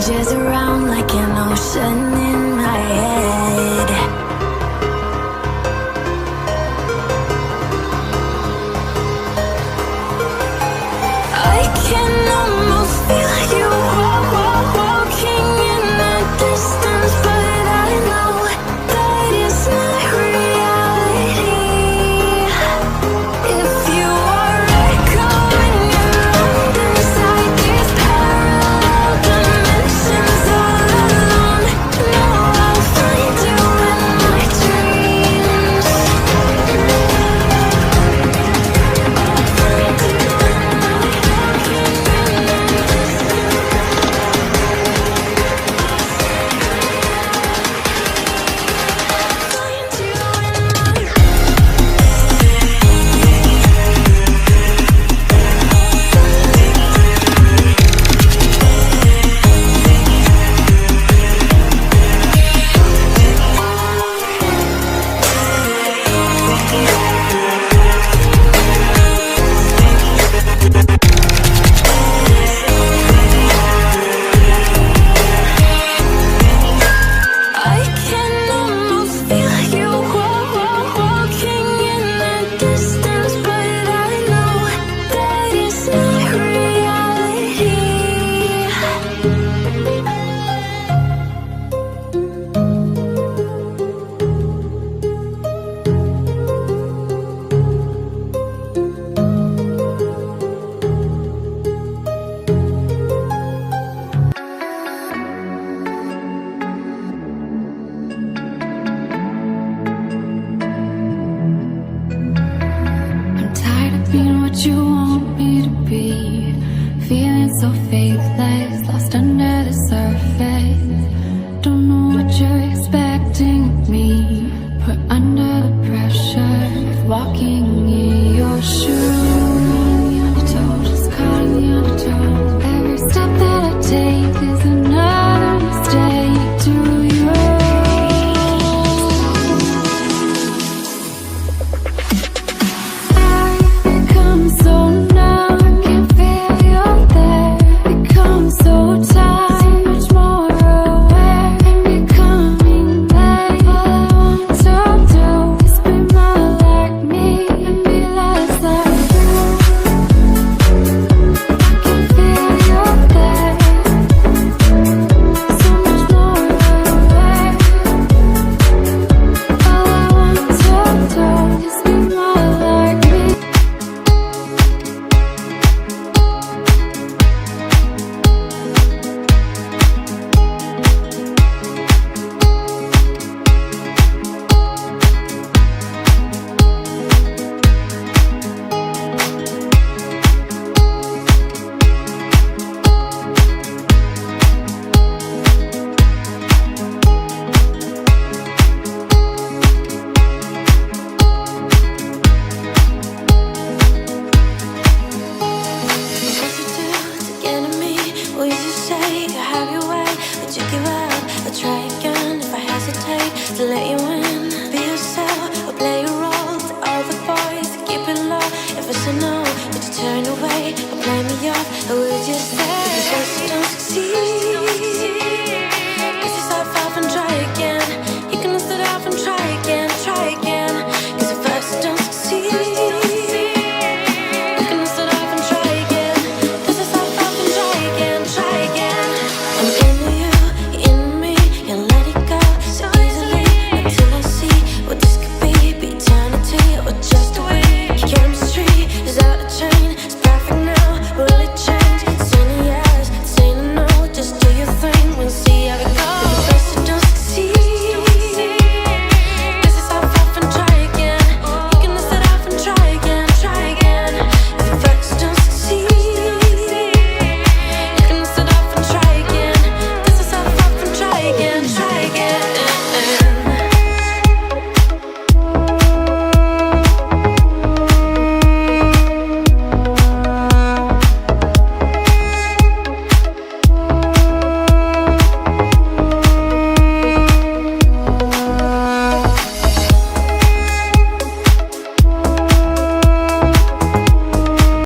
Changes around like an ocean in my head. I can almost feel you walking in the distance, but I know that it's not reality. If you are echoing around inside these parallel dimensions all alone, know I'll find you in my dreams. I can almost feel you walking in the distance, but I know that it's not reality. I'm tired of being what you want me to be, feeling so faithless, lost under the surface. Don't know what you're expecting of me, put under the pressure of walking in your shoes.